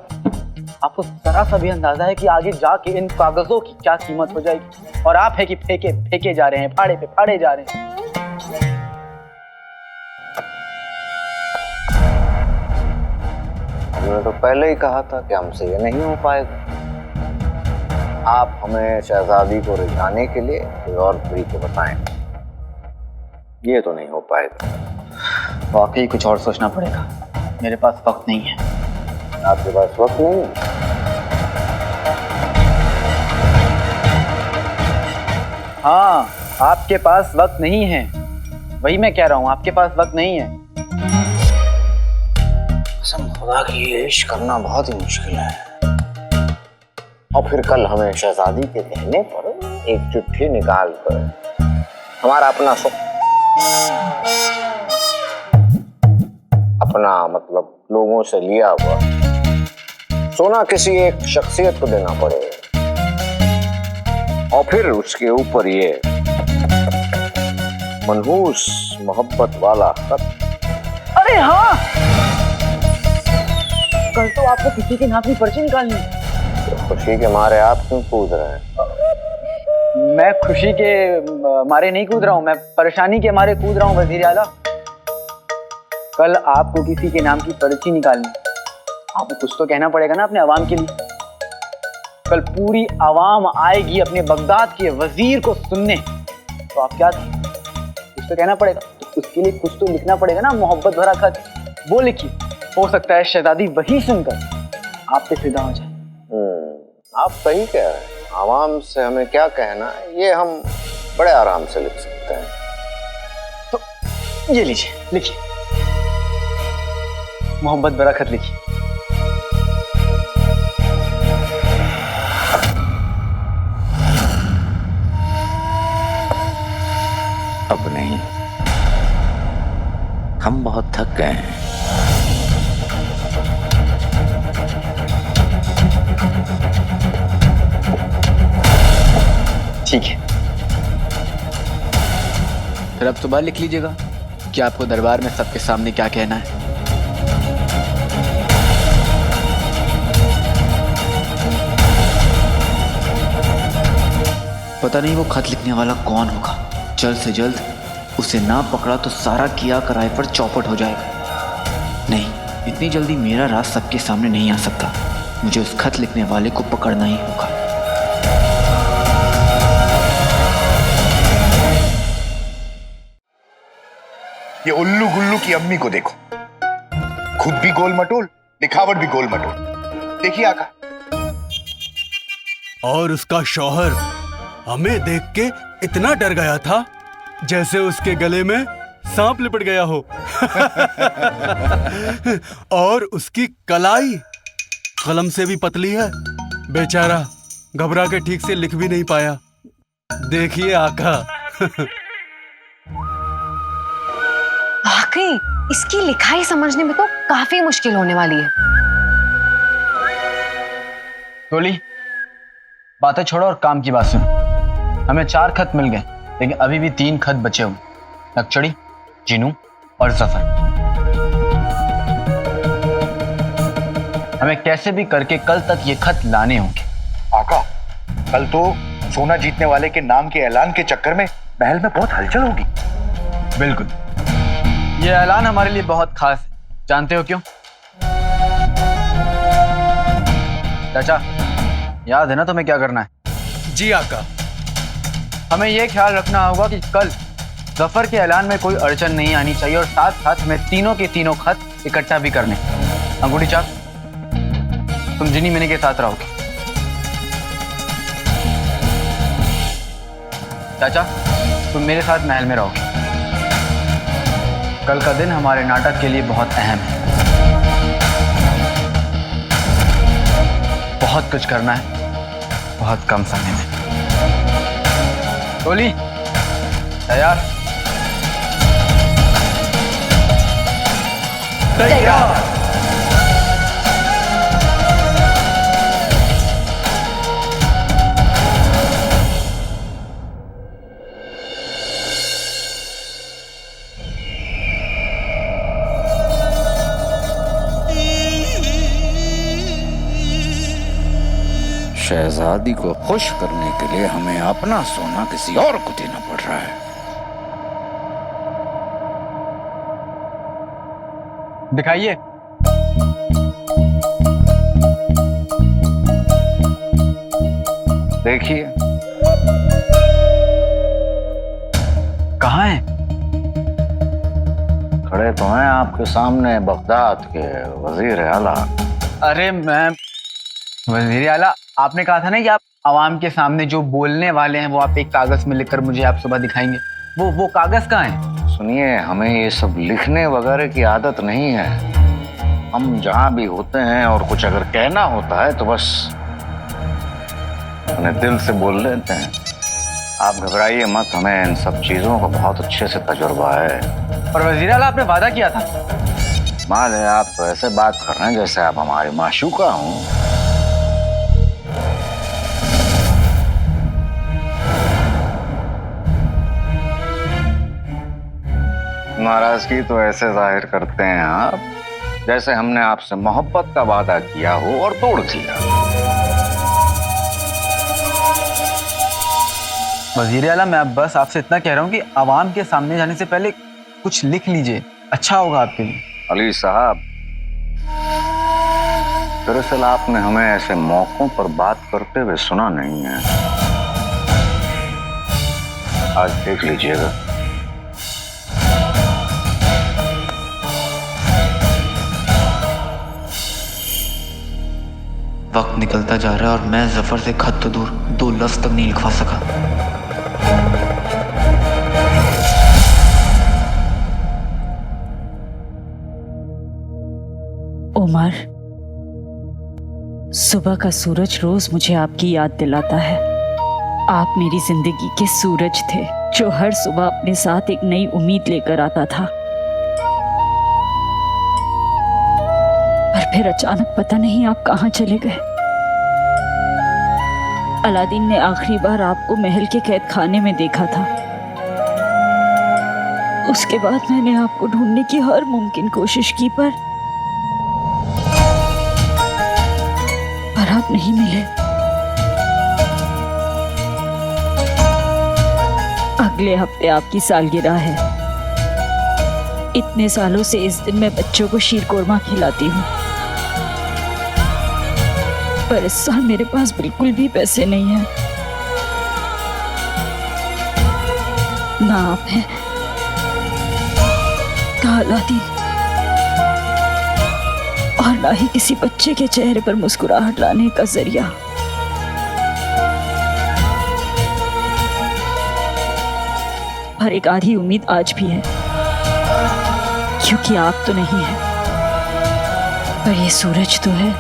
आपको जरा सा भी अंदाजा है कि आगे जाके इन कागजों की क्या कीमत हो जाएगी? और आप है कि फेंके फेंके जा रहे हैं, फाड़े पे फाड़े जा रहे हैं। हमने तो पहले ही कहा था कि हमसे ये नहीं हो पाएगा। आप हमें शहजादी को रिझाने के लिए कोई और तरीके बताएं। ये तो नहीं हो पाएगा। वाकई कुछ और सोचना पड़ेगा। मेरे पास वक्त नहीं है। आपके पास वक्त नहीं है? हाँ, आपके पास वक्त नहीं है, वही मैं कह रहा हूँ, आपके पास वक्त नहीं है। कसम खुदा की, ये इश्क करना बहुत ही मुश्किल है। और फिर कल हमें शहजादी के कहने पर एक चिट्ठी निकाल कर हमारा अपना मतलब लोगों से लिया हुआ सोना किसी एक शख्सियत को देना पड़ेगा, और फिर उसके ऊपर ये मनहूस मोहब्बत वाला खत। अरे हाँ, कल तो आपको किसी के नाम की पर्ची निकालनी है। तो खुशी के मारे आप क्यों कूद रहे हैं? मैं खुशी के मारे नहीं कूद रहा हूँ, मैं परेशानी के मारे कूद रहा हूँ वजीर आला। कल आपको किसी के नाम की पर्ची निकालनी, आपको कुछ तो कहना पड़ेगा ना अपने अवाम के लिए। कल पूरी अवाम आएगी अपने बगदाद के वजीर को सुनने, तो आप क्या थे? कुछ तो कहना पड़ेगा, तो उसके लिए कुछ तो लिखना पड़ेगा ना, मोहब्बत भरा खत। वो लिखिए, हो सकता है शहजादी वही सुनकर आप पे फिदा हो जाए। आप सही कह रहे हैं। आवाम से हमें क्या कहना, ये हम बड़े आराम से लिख सकते हैं। तो ये लीजिए, लिखिए, मोहब्बत भरा खत लिखिए। अब नहीं, हम बहुत थक गए हैं। ठीक है, फिर अब सुबह लिख लीजिएगा कि आपको दरबार में सबके सामने क्या कहना है। पता नहीं वो खत लिखने वाला कौन होगा। जल्द से जल्द उसे ना पकड़ा तो सारा किया कराए पर चौपट हो जाएगा। नहीं, इतनी जल्दी मेरा राज सबके सामने नहीं आ सकता। मुझे उस खत लिखने वाले को पकड़ना ही होगा। ये उल्लू गुल्लू की अम्मी को देखो, खुद भी गोल मटोल, दिखावट भी गोल मटोल। देखिए आका। और उसका शौहर हमें देख के इतना डर गया था जैसे उसके गले में सांप लिपट गया हो। और उसकी कलाई कलम से भी पतली है, बेचारा घबरा के ठीक से लिख भी नहीं पाया। देखिए आका। वाकई इसकी लिखाई समझने में तो काफी मुश्किल होने वाली है। टोली, बातें छोड़ो और काम की बात सुनो। हमें 4 खत मिल गए, लेकिन अभी भी 3 खत बचे हुए, नक्चड़ी, जिनू और जफर। हमें कैसे भी करके कल तक ये खत लाने होंगे। आका, कल तो सोना जीतने वाले के नाम के ऐलान के चक्कर में महल में बहुत हलचल होगी। बिल्कुल, ये ऐलान हमारे लिए बहुत खास है। जानते हो क्यों? चाचा, याद है ना तुम्हें क्या करना है? जी आका। हमें यह ख्याल रखना होगा कि कल जफर के ऐलान में कोई अड़चन नहीं आनी चाहिए, और साथ साथ हमें तीनों के तीनों खत इकट्ठा भी करने। अंगूठी चाप, तुम जिनी मिनी के साथ रहोगे। चाचा, तुम मेरे साथ महल में रहोगे। कल का दिन हमारे नाटक के लिए बहुत अहम है। बहुत कुछ करना है, बहुत कम समय में। टोली, तैयार? तैयार। शहजादी को खुश करने के लिए हमें अपना सोना किसी और को देना पड़ रहा है। दिखाइए। देखिए। कहाँ है? खड़े तो हैं आपके सामने बगदाद के वजीर आला। अरे मैं वजीर आला, आपने कहा था ना कि आप आवाम के सामने जो बोलने वाले हैं वो आप एक कागज में लिखकर मुझे आप सुबह दिखाएंगे। वो कागज कहाँ है? सुनिए, हमें ये सब लिखने वगैरह की आदत नहीं है। हम जहां भी होते हैं और कुछ अगर कहना होता है तो बस अपने दिल से बोल लेते हैं। आप घबराइए मत, हमें इन सब चीजों का बहुत अच्छे से तजुर्बा है। और वजीर आला, आपने वादा किया था। माल है, आप तो ऐसे बात कर रहे हैं जैसे आप हमारी माशूका हों। नाराजगी तो ऐसे जाहिर करते हैं आप जैसे हमने आपसे मोहब्बत का वादा किया हो और तोड़ दिया। वजीर आला, मैं अब बस आपसे इतना कह रहा हूँ कि आवाम के सामने जाने से पहले कुछ लिख लीजिए, अच्छा होगा आपके लिए। अली साहब, दरअसल आपने हमें ऐसे मौकों पर बात करते हुए सुना नहीं है। आज देख लीजिएगा। वक्त निकलता जा रहा है और मैं जफर से खत तो दूर 2 लफ्ज तक नहीं लिखवा सका। उमर, सुबह का सूरज रोज मुझे आपकी याद दिलाता है। आप मेरी जिंदगी के सूरज थे जो हर सुबह अपने साथ एक नई उम्मीद लेकर आता था। पर फिर अचानक पता नहीं आप कहां चले गए। अलादीन ने आखिरी बार आपको महल के कैद खाने में देखा था। उसके बाद मैंने आपको ढूंढने की हर मुमकिन कोशिश की पर आप नहीं मिले। अगले हफ्ते आपकी सालगिरह है। इतने सालों से इस दिन मैं बच्चों को शीर कोरमा खिलाती हूँ, पर इस साल मेरे पास बिल्कुल भी पैसे नहीं हैं। ना आप हैं, ना अलादीन, और ना ही किसी बच्चे के चेहरे पर मुस्कुराहट लाने का जरिया। पर एक आधी उम्मीद आज भी है, क्योंकि आप तो नहीं है, पर ये सूरज तो है।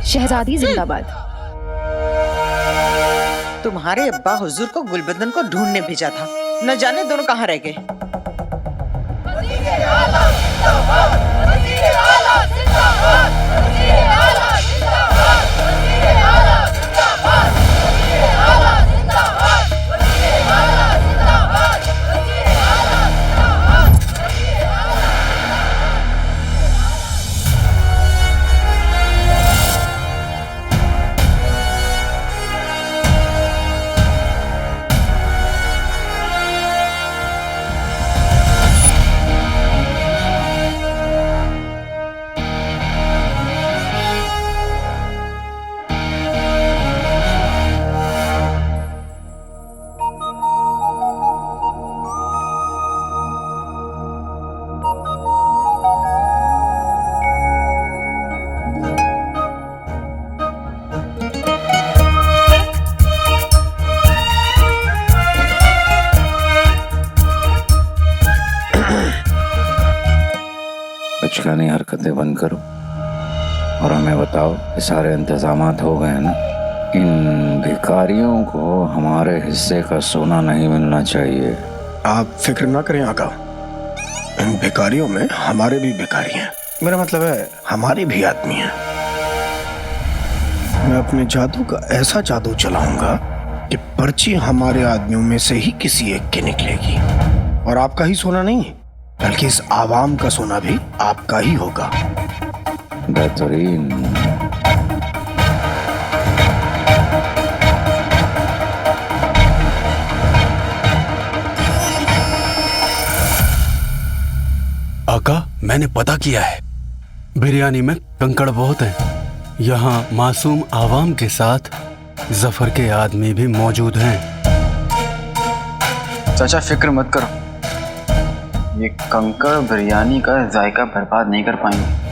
शहजादी जिंदाबाद। तुम्हारे अब्बा हुजूर को गुलबदन को ढूंढने भेजा था, न जाने दोनों कहाँ रह गए। बचकानी हरकतें बंद करो और हमें बताओ कि सारे इंतजामात हो गए हैं ना? इन भिखारियों को हमारे हिस्से का सोना नहीं मिलना चाहिए। आप फिक्र ना करें आका, इन भिखारियों में हमारे भी भिखारी हैं। मेरा मतलब है हमारे भी आदमी हैं। मैं अपने जादू का ऐसा जादू चलाऊंगा कि पर्ची हमारे आदमियों में से ही किसी एक की निकलेगी। और आपका ही सोना नहीं, बल्कि इस आवाम का सोना भी आपका ही होगा। बेहतरीन। आका, मैंने पता किया है, बिरयानी में कंकड़ बहुत हैं। यहाँ मासूम आवाम के साथ जफर के आदमी भी मौजूद हैं। चाचा फिक्र मत करो, ये कंकड़ बिरयानी का जायका बर्बाद नहीं कर पाएंगे।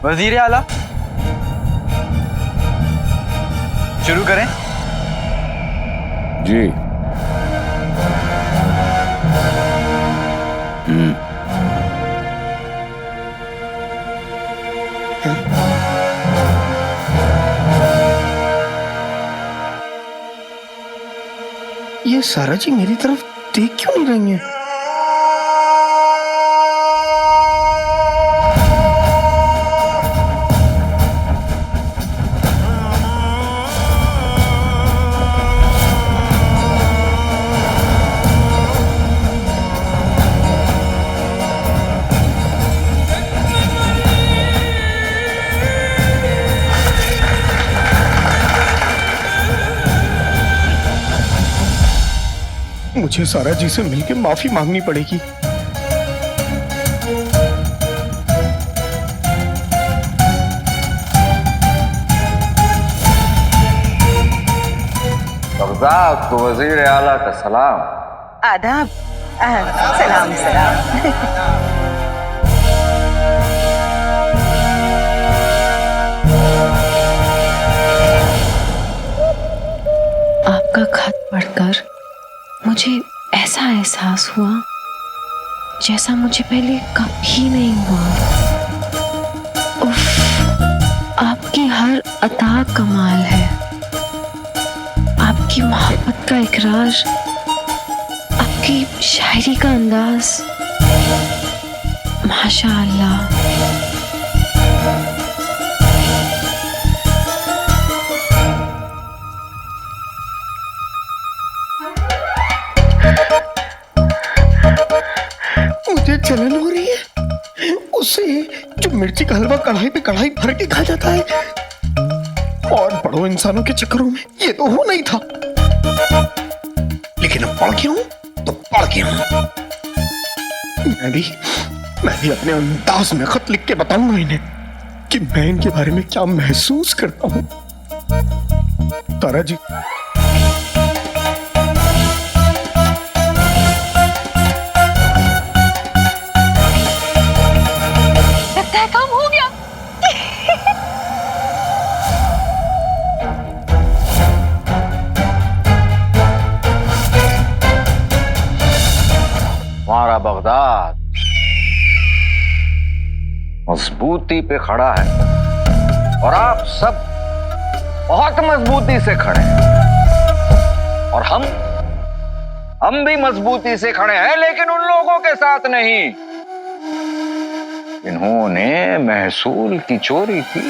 वजीर आला, शुरू करें? जी। ये सारा जी मेरी तरफ देख क्यों नहीं रही हैं? मुझे सारा जी से मिलकर माफी मांगनी पड़ेगी। बगदाद को वजीर आला का सलाम। आदाब। सलाम सलाम। आपका खत पढ़कर मुझे ऐसा एहसास हुआ जैसा मुझे पहले कभी नहीं हुआ। उफ, आपकी हर अता कमाल है। आपकी मोहब्बत का इकरार, आपकी शायरी का अंदाज, माशाअल्लाह। मुझे जलन हो रही है उससे, जो मिर्ची का हलवा कढ़ाई पे कढ़ाई भर के खा जाता है। और बड़ों इंसानों के चक्करों में ये तो हो नहीं था, लेकिन अब पढ़ गया हूं तो पढ़ गया हूं। मैं भी अपने अंदाज में खत लिख के बताऊंगा इन्हें कि मैं इनके बारे में क्या महसूस करता हूं। तारा जी, लगता है काम हो गया। हमारा बगदाद मजबूती पे खड़ा है और आप सब बहुत मजबूती से खड़े हैं। और हम भी मजबूती से खड़े हैं, लेकिन उन लोगों के साथ नहीं इन्होंने महसूल की चोरी की।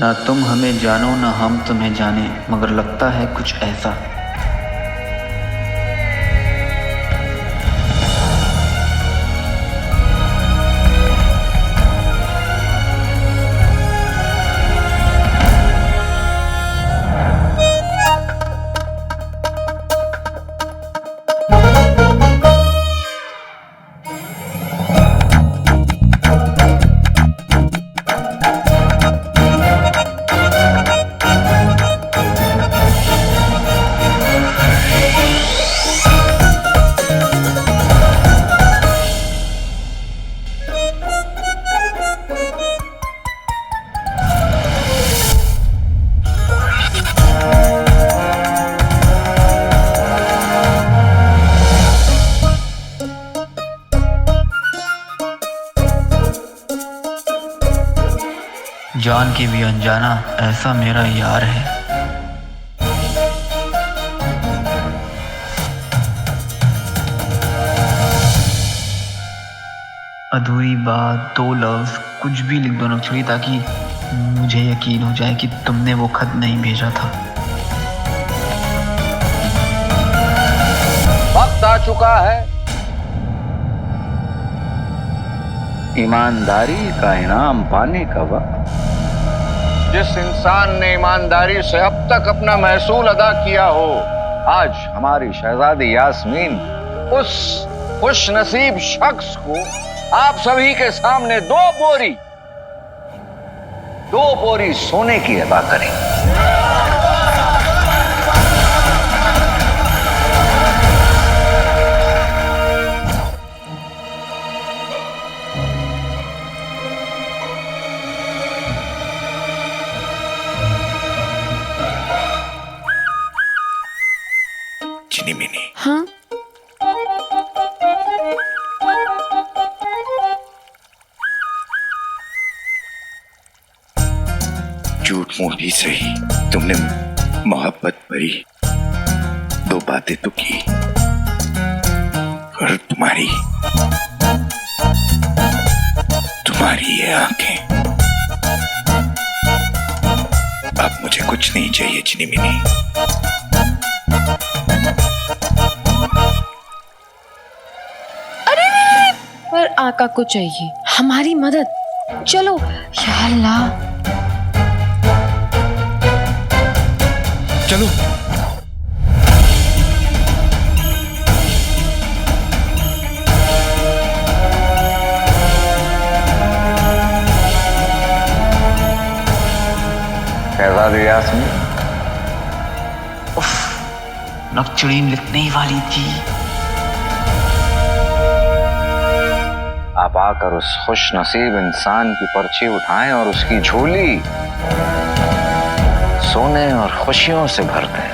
ना तुम हमें जानो ना हम तुम्हें जाने, मगर लगता है कुछ ऐसा। जान के भी अनजाना ऐसा मेरा यार है। अधूरी बात, दो लफ्ज, कुछ भी लिख दो नक्सली, ताकि मुझे यकीन हो जाए कि तुमने वो खत नहीं भेजा था। वक्त आ चुका है ईमानदारी का इनाम पाने का वक्त। जिस इंसान ने ईमानदारी से अब तक अपना महसूल अदा किया हो, आज हमारी शहजादी यास्मीन उस खुश नसीब शख्स को आप सभी के सामने दो बोरी सोने की अदा करेंगे। चिनीमिनी, हाँ? झूठ मूठ ही सही, तुमने मोहब्बत भरी दो बातें तो की, और तुम्हारी ये आंखें। अब मुझे कुछ नहीं चाहिए चिनीमिनी। पर आका को चाहिए हमारी मदद। चलो या अल्लाह, चलो। शहजादी यास्मीन, नक्चुड़ीन लिखने ही वाली थी। आप आकर उस खुश नसीब इंसान की पर्ची उठाएं और उसकी झोली सोने और खुशियों से भर दें।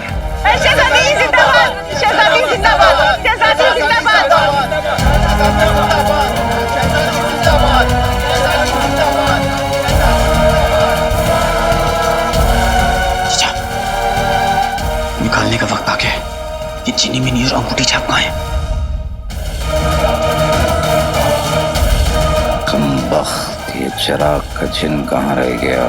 शहजादी जिंदाबाद, शहजादी जिंदाबाद, शहजादी जिंदाबाद। निकालने का वक्त आ गया है। ये चिनीमिनी और अंगूठी छाप कहाँ है? कमबख्त, ये चिराग का जिन कहाँ रह गया?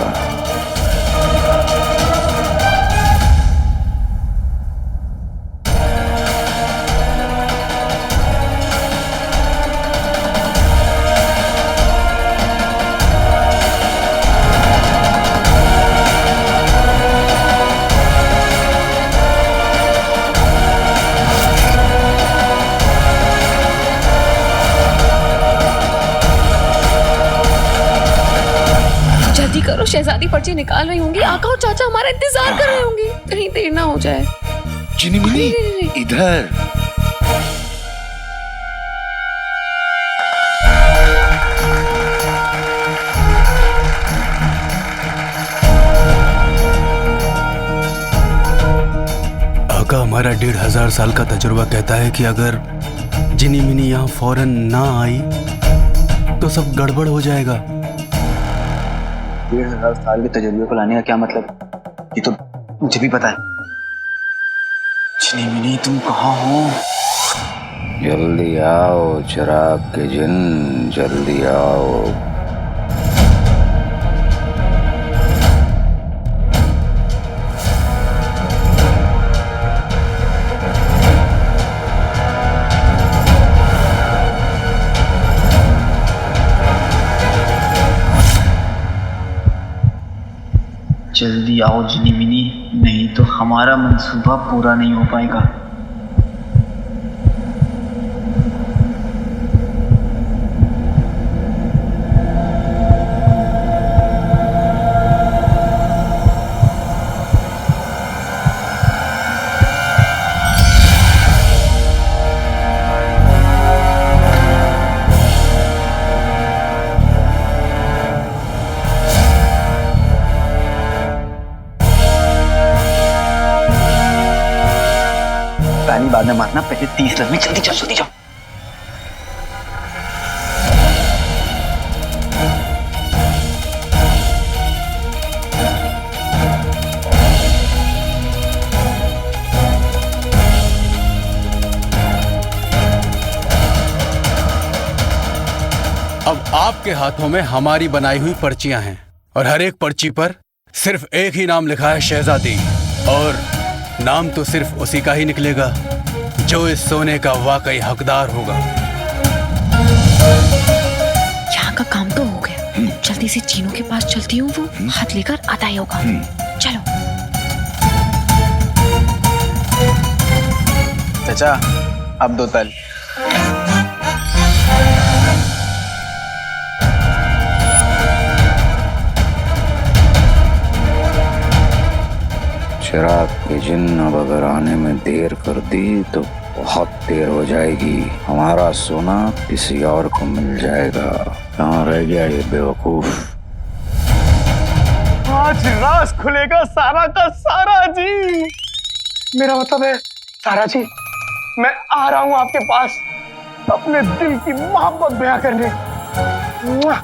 करो, शहजादी पर्ची निकाल रही होंगी। आका और चाचा हमारा इंतजार कर रहे होंगे, कहीं देर ना हो जाए। चिनीमिनी इधर। आका, हमारा 1500 साल का तजुर्बा कहता है कि अगर चिनीमिनी यहाँ फौरन ना आई तो सब गड़बड़ हो जाएगा। 1500 साल के तजुर्बे को लाने का क्या मतलब? ये तो मुझे भी पता है। चिनीमिनी, तुम कहाँ हो? जल्दी आओ चिराग के जिन, जल्दी आओ। जल्दी आओ जिनी मिनी, नहीं तो हमारा मंसूबा पूरा नहीं हो पाएगा। ताली बाद में मारना, पहले 30 लग में। जल्दी जाओ जल्दी जाओ। अब आपके हाथों में हमारी बनाई हुई पर्चियां हैं और हर एक पर्ची पर सिर्फ एक ही नाम लिखा है, शहजादी। और नाम तो सिर्फ उसी का ही निकलेगा जो इस सोने का वाकई हकदार होगा। यहाँ का काम तो हो गया, जल्दी से चीनू के पास चलती हूँ, वो हाथ लेकर आता ही होगा। चलो। चाचा अब 2 ताल। चिराग के जिन अब अगर आने में देर कर दी तो बहुत देर हो जाएगी। हमारा सोना किसी और को मिल जाएगा। कहाँ रह गया ये बेवकूफ? आज राज खुलेगा सारा का सारा जी। मेरा मतलब है सारा जी, मैं आ रहा हूं आपके पास अपने दिल की मोहब्बत बयां करने। मुआ,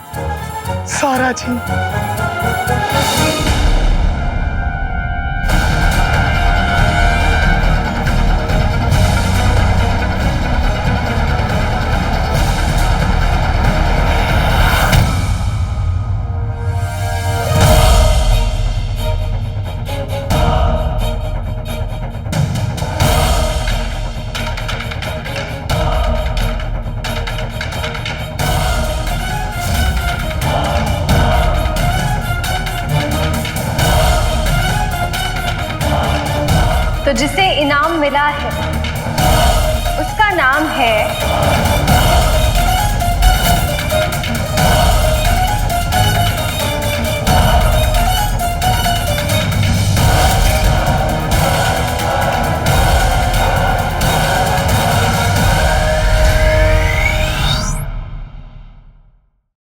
सारा जी। तो जिसे इनाम मिला है उसका नाम है